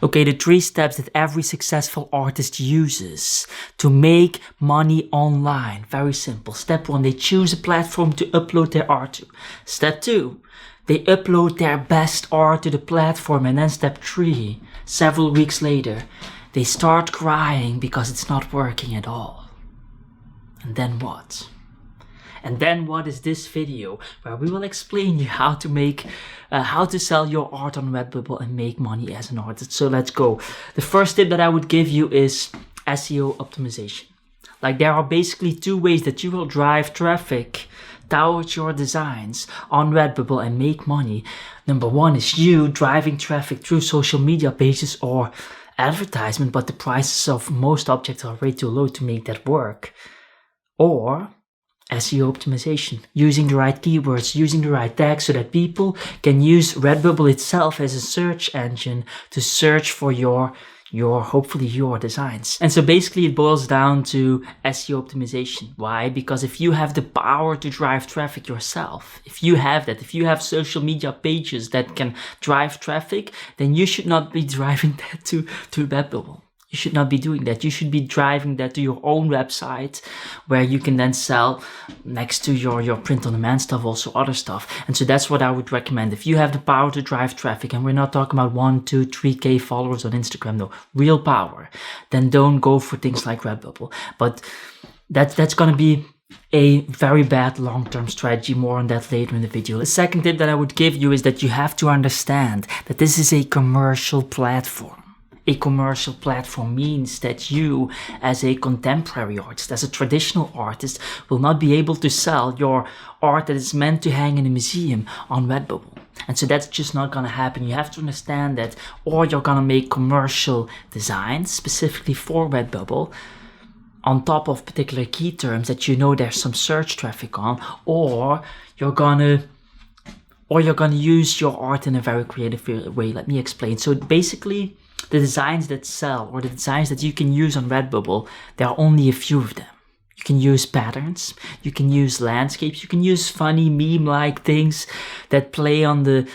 Okay, the 3 steps that every successful artist uses to make money online. Very simple. Step 1, they choose a platform to upload their art to. Step 2, they upload their best art to the platform. And then step 3, several weeks later, they start crying because it's not working at all. And then what? And then what is this video where we will explain you how to sell your art on Redbubble and make money as an artist. So let's go. The first tip that I would give you is SEO optimization. Like, there are basically 2 ways that you will drive traffic towards your designs on Redbubble and make money. Number 1 is you driving traffic through social media pages or advertisement, but the prices of most objects are way too low to make that work. Or SEO optimization, using the right keywords, using the right tags so that people can use Redbubble itself as a search engine to search for hopefully your designs. And so basically it boils down to SEO optimization. Why? Because if you have the power to drive traffic yourself, if you have social media pages that can drive traffic, then you should not be driving that to Redbubble. You should not be doing that. You should be driving that to your own website where you can then sell next to your print on demand stuff, also other stuff. And so that's what I would recommend. If you have the power to drive traffic, and we're not talking about 1, 2, 3K followers on Instagram, no, real power, then don't go for things like Redbubble. But that's going to be a very bad long-term strategy. More on that later in the video. The second tip that I would give you is that you have to understand that this is a commercial platform. A commercial platform means that you, as a contemporary artist, as a traditional artist, will not be able to sell your art that is meant to hang in a museum on Redbubble. And so that's just not going to happen. You have to understand that, or you're going to make commercial designs specifically for Redbubble on top of particular key terms that you know there's some search traffic on, or you're gonna use your art in a very creative way. Let me explain. So basically, the designs that sell, or the designs that you can use on Redbubble, there are only a few of them. You can use patterns, you can use landscapes, you can use funny meme-like things that play on the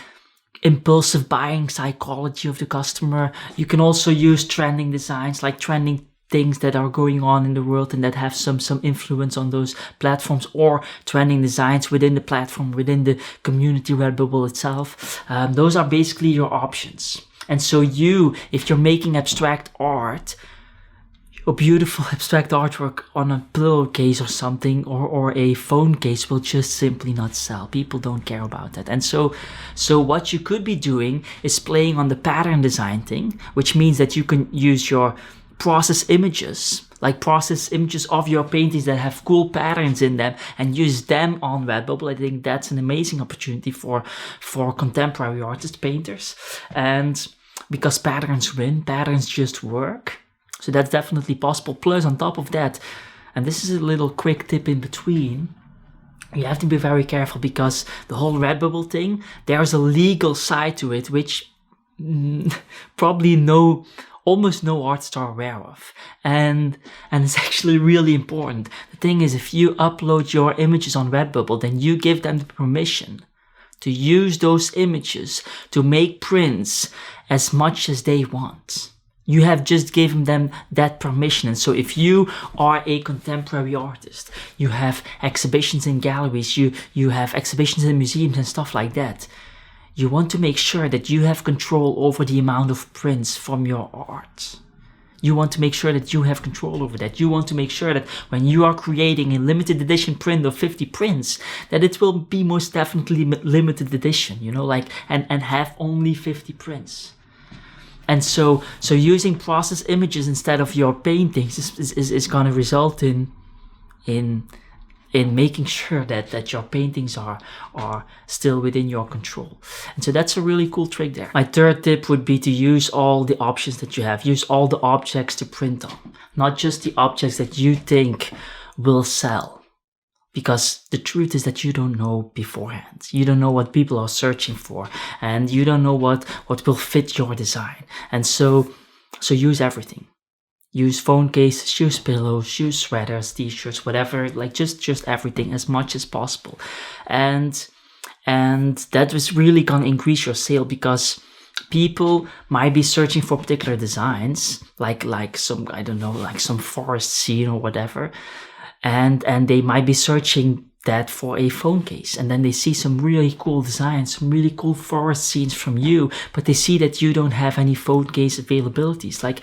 impulsive buying psychology of the customer. You can also use trending designs, like trending things that are going on in the world and that have some influence on those platforms, or trending designs within the platform, within the community Redbubble itself. Those are basically your options. And so if you're making abstract art, a beautiful abstract artwork on a pillowcase or something, or a phone case will just simply not sell. People don't care about that. And so what you could be doing is playing on the pattern design thing, which means that you can use your process images, like process images of your paintings that have cool patterns in them, and use them on Redbubble. I think that's an amazing opportunity for contemporary artists, painters. And because patterns win, patterns just work. So that's definitely possible. Plus, on top of that, and this is a little quick tip in between, you have to be very careful, because the whole Redbubble thing, there's a legal side to it, which probably almost no artists are aware of. And it's actually really important. The thing is, if you upload your images on Redbubble, then you give them the permission to use those images to make prints as much as they want. You have just given them that permission. And so if you are a contemporary artist, you have exhibitions in galleries, you have exhibitions in museums and stuff like that, you want to make sure that you have control over the amount of prints from your art. You want to make sure that you have control over that. You want to make sure that when you are creating a limited edition print of 50 prints, that it will be most definitely limited edition, and have only 50 prints. And so using process images instead of your paintings is going to result in making sure that your paintings are still within your control. And so that's a really cool trick there. My third tip would be to use all the options that you have. Use all the objects to print on, not just the objects that you think will sell. Because the truth is that you don't know beforehand. You don't know what people are searching for, and you don't know what will fit your design. And so use everything. Use phone cases, use pillows, use sweaters, t-shirts, whatever, like just everything as much as possible. And that was really gonna increase your sale, because people might be searching for particular designs, like some, I don't know, like some forest scene or whatever, and they might be searching that for a phone case, and then they see some really cool designs, some really cool forest scenes from you, but they see that you don't have any phone case availabilities. Like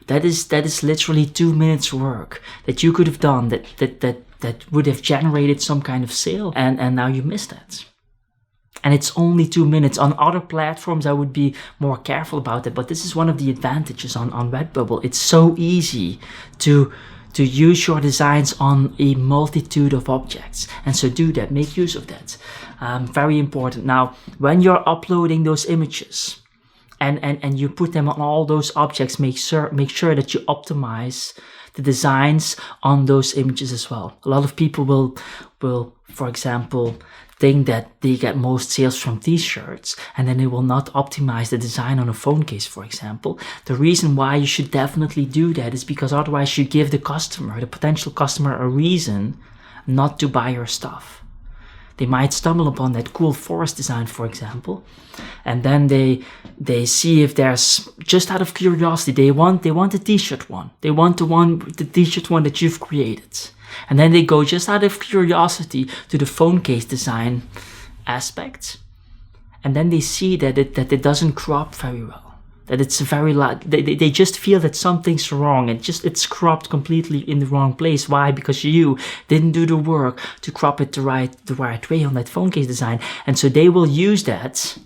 that is literally 2 minutes work that you could have done that would have generated some kind of sale, and now you missed that. And it's only 2 minutes. On other platforms, I would be more careful about it, but this is one of the advantages on Redbubble. It's so easy to use your designs on a multitude of objects, and so do that, make use of that. Very important. Now, when you're uploading those images and you put them on all those objects, make sure that you optimize the designs on those images as well. A lot of people will, for example, think that they get most sales from t-shirts, and then they will not optimize the design on a phone case, for example. The reason why you should definitely do that is because otherwise you give the potential customer, a reason not to buy your stuff. They might stumble upon that cool forest design, for example, and then they see if there's, just out of curiosity, they want the t-shirt one. They want the t-shirt one that you've created. And then they go just out of curiosity to the phone case design aspect, and then they see that it doesn't crop very well, that it's very they just feel that something's wrong, and it's cropped completely in the wrong place. Why? Because you didn't do the work to crop it the right way on that phone case design, and so they will use that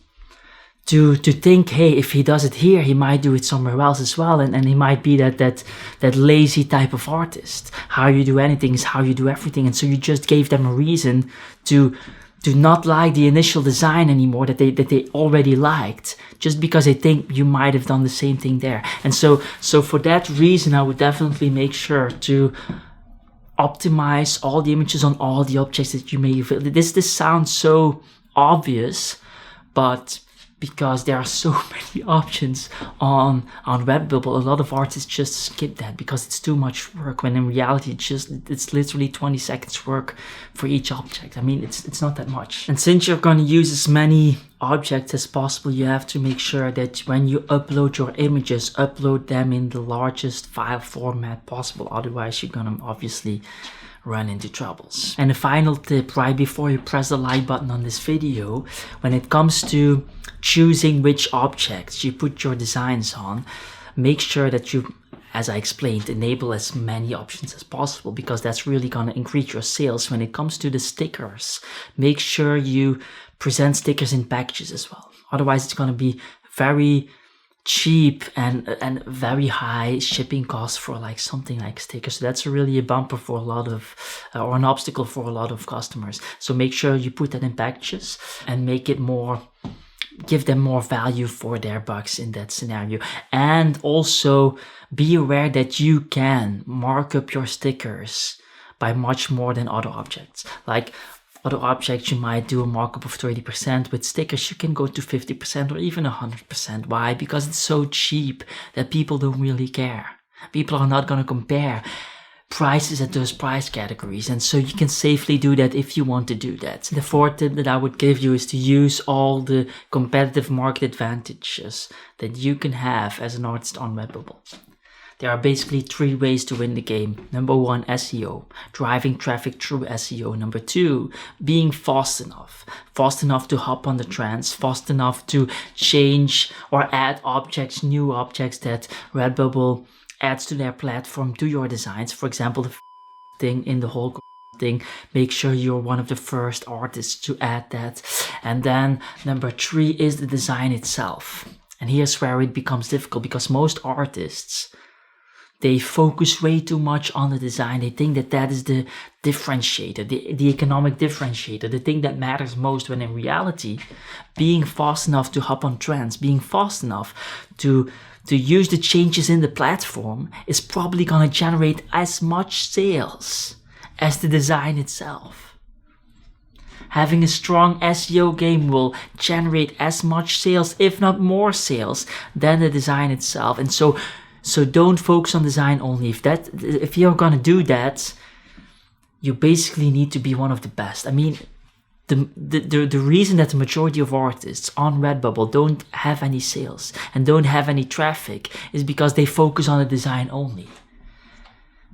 to think, hey, if he does it here, he might do it somewhere else as well, and he might be that lazy type of artist. How you do anything is how you do everything, and so you just gave them a reason to not like the initial design anymore that they already liked, just because they think you might have done the same thing there. And so for that reason, I would definitely make sure to optimize all the images on all the objects that you may. This sounds so obvious, but because there are so many options on Redbubble, a lot of artists just skip that because it's too much work, when in reality it's literally 20 seconds work for each object. I mean, it's not that much. And since you're going to use as many objects as possible, you have to make sure that when you upload your images, upload them in the largest file format possible. Otherwise, you're going to obviously run into troubles. And a final tip right before you press the like button on this video, when it comes to choosing which objects you put your designs on, make sure that you, as I explained, enable as many options as possible, because that's really going to increase your sales. When it comes to the stickers, make sure you present stickers in packages as well. Otherwise, it's going to be very cheap and very high shipping costs for like something like stickers. So that's really a bumper for a lot of or an obstacle for a lot of customers. So make sure you put that in packages and make it more, give them more value for their bucks in that scenario. And also be aware that you can mark up your stickers by much more than other objects. Like other objects, you might do a markup of 30%. With stickers, you can go to 50% or even 100%. Why? Because it's so cheap that people don't really care. People are not going to compare prices at those price categories, and so you can safely do that if you want to do that. The fourth tip that I would give you is to use all the competitive market advantages that you can have as an artist on Redbubble. There are basically 3 ways to win the game. Number 1, SEO, driving traffic through SEO. Number 2, being fast enough to hop on the trends, fast enough to change or add objects, new objects that Redbubble adds to their platform to your designs. For example, the thing in the whole thing, make sure you're one of the first artists to add that. And then number 3 is the design itself. And here's where it becomes difficult, because most artists, they focus way too much on the design. They think that is the differentiator, the economic differentiator, the thing that matters most, when in reality, being fast enough to hop on trends, being fast enough to use the changes in the platform is probably going to generate as much sales as the design itself. Having a strong SEO game will generate as much sales, if not more sales, than the design itself. And so don't focus on design only. If you're gonna do that, you basically need to be one of the best. I mean, the reason that the majority of artists on Redbubble don't have any sales and don't have any traffic is because they focus on the design only.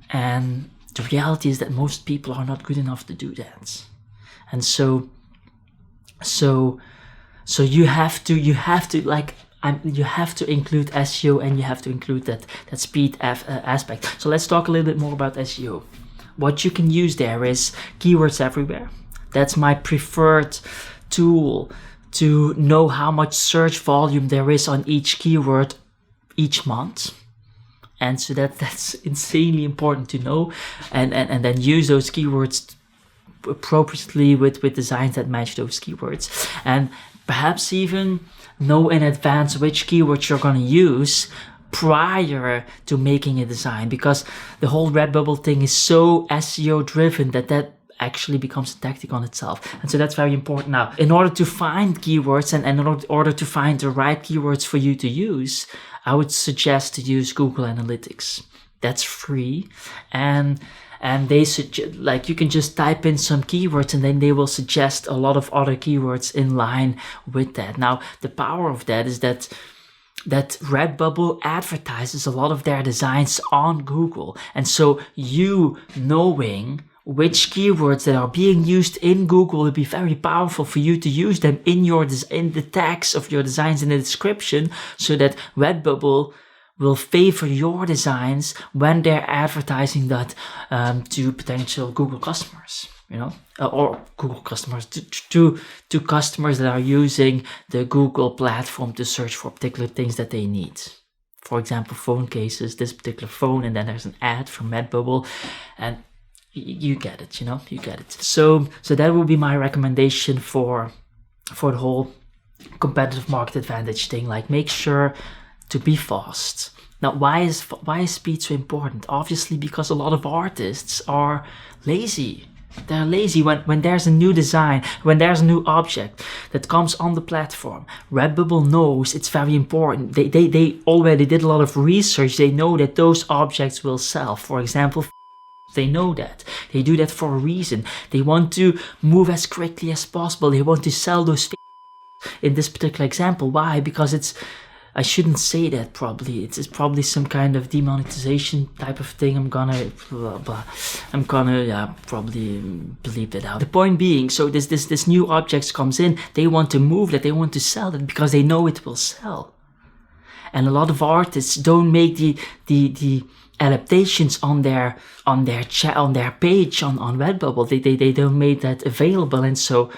And the reality is that most people are not good enough to do that. And so you have to include SEO, and you have to include that speed aspect. So let's talk a little bit more about SEO. What you can use there is keywords everywhere. That's my preferred tool to know how much search volume there is on each keyword each month. And so that's insanely important to know, and then use those keywords appropriately with designs that match those keywords. And perhaps even know in advance which keywords you're going to use prior to making a design, because the whole Redbubble thing is so SEO driven that actually becomes a tactic on itself. And so that's very important. Now, in order to find keywords and in order to find the right keywords for you to use, I would suggest to use Google Analytics. That's free, and they suggest, like, you can just type in some keywords and then they will suggest a lot of other keywords in line with that. Now, the power of that is that Redbubble advertises a lot of their designs on Google, and so you knowing which keywords that are being used in Google will be very powerful for you to use them in the tags of your designs in the description, so that Redbubble will favor your designs when they're advertising that to potential Google customers, or Google customers, to customers that are using the Google platform to search for particular things that they need. For example, phone cases, this particular phone, and then there's an ad from Redbubble, and you get it, you get it. So that will be my recommendation for the whole competitive market advantage thing. Like, make sure to be fast. Now, why is speed so important? Obviously, because a lot of artists are lazy. They're lazy when there's a new design, when there's a new object that comes on the platform. Redbubble knows it's very important. They already did a lot of research. They know that those objects will sell. For example, they know that. They do that for a reason. They want to move as quickly as possible. They want to sell those in this particular example. Why? Because I shouldn't say that probably. It's probably some kind of demonetization type of thing. I'm gonna probably bleep that out. The point being, so this new object comes in, they want to move that, they want to sell it because they know it will sell. And a lot of artists don't make the adaptations on their page on Redbubble. They don't make that available, and so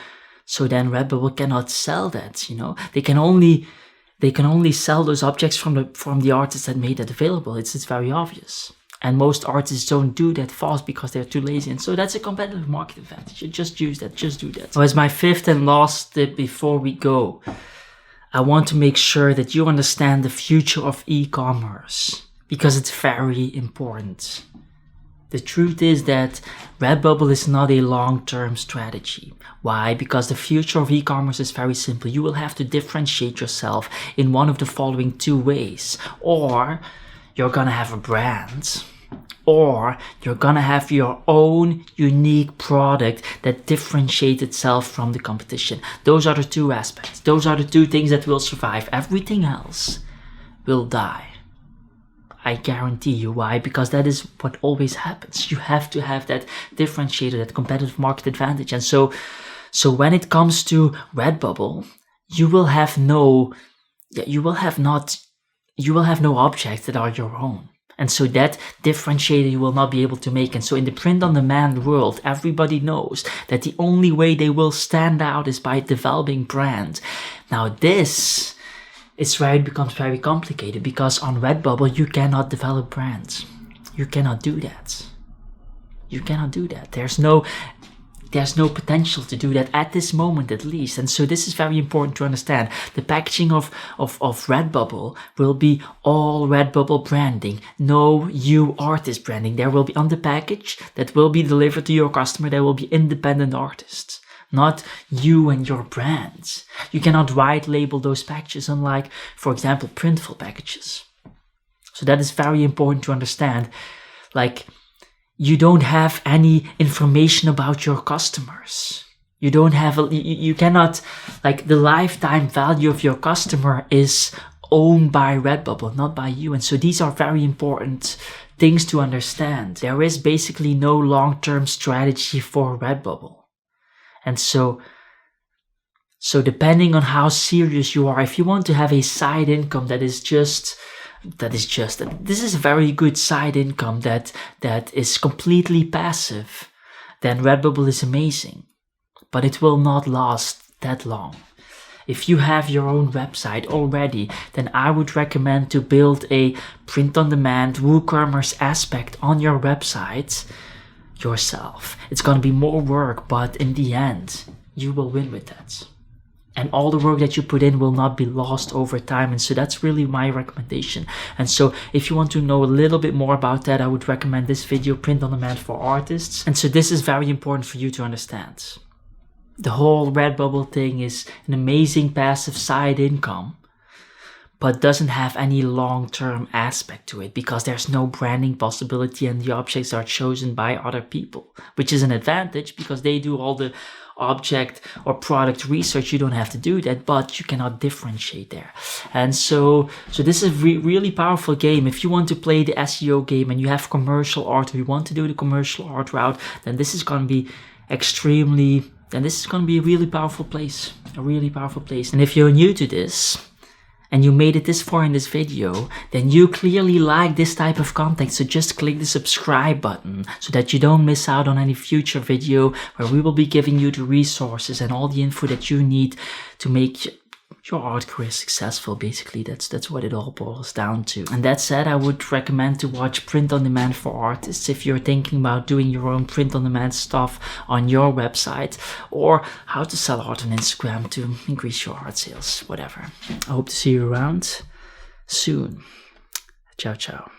then Redbubble cannot sell that. They can only sell those objects from the artists that made that available. It's very obvious. And most artists don't do that fast because they're too lazy. And so that's a competitive market advantage. You just use that, just do that. So as my fifth and last tip before we go, I want to make sure that you understand the future of e-commerce, because it's very important. The truth is that Redbubble is not a long-term strategy. Why? Because the future of e-commerce is very simple. You will have to differentiate yourself in one of the following two ways. Or you're gonna have a brand, or you're gonna have your own unique product that differentiates itself from the competition. Those are the two aspects. Those are the two things that will survive. Everything else will die. I guarantee you. Why? Because that is what always happens. You have to have that differentiator, that competitive market advantage. And so when it comes to Redbubble, you will have no objects that are your own. And so that differentiator you will not be able to make. And so in the print-on-demand world, everybody knows that the only way they will stand out is by developing brand. Now this is where it becomes very complicated, because on Redbubble you cannot develop brands. You cannot do that. You cannot do that. There's no potential to do that at this moment, at least. And so this is very important to understand. The packaging of Redbubble will be all Redbubble branding, no you artist branding. There will be on the package that will be delivered to your customer, there will be independent artists, not you and your brands. You cannot white label those packages, unlike, for example, Printful packages. So that is very important to understand. Like, you don't have any information about your customers. You don't have you cannot, like, the lifetime value of your customer is owned by Redbubble, not by you. And so these are very important things to understand. There is basically no long-term strategy for Redbubble. And so depending on how serious you are, if you want to have a side income this is a very good side income that is completely passive, then Redbubble is amazing. But it will not last that long. If you have your own website already, then I would recommend to build a print-on-demand WooCommerce aspect on your website yourself. It's going to be more work, but in the end, you will win with that. And all the work that you put in will not be lost over time. And so that's really my recommendation. And so if you want to know a little bit more about that, I would recommend this video, Print on Demand for Artists. And so this is very important for you to understand. The whole Redbubble thing is an amazing passive side income, but doesn't have any long-term aspect to it because there's no branding possibility and the objects are chosen by other people, which is an advantage because they do all the object or product research. You don't have to do that, but you cannot differentiate there. And so this is a really powerful game. If you want to play the SEO game and you have commercial art, or you want to do the commercial art route, then this is going to be a really powerful place, And if you're new to this, and you made it this far in this video, then you clearly like this type of content. So just click the subscribe button so that you don't miss out on any future video where we will be giving you the resources and all the info that you need to make your art career successful. Basically, that's what it all boils down to. And that said, I would recommend to watch Print on Demand for Artists if you're thinking about doing your own print on demand stuff on your website, or how to sell art on Instagram to increase your art sales, whatever. I hope to see you around soon. Ciao, ciao.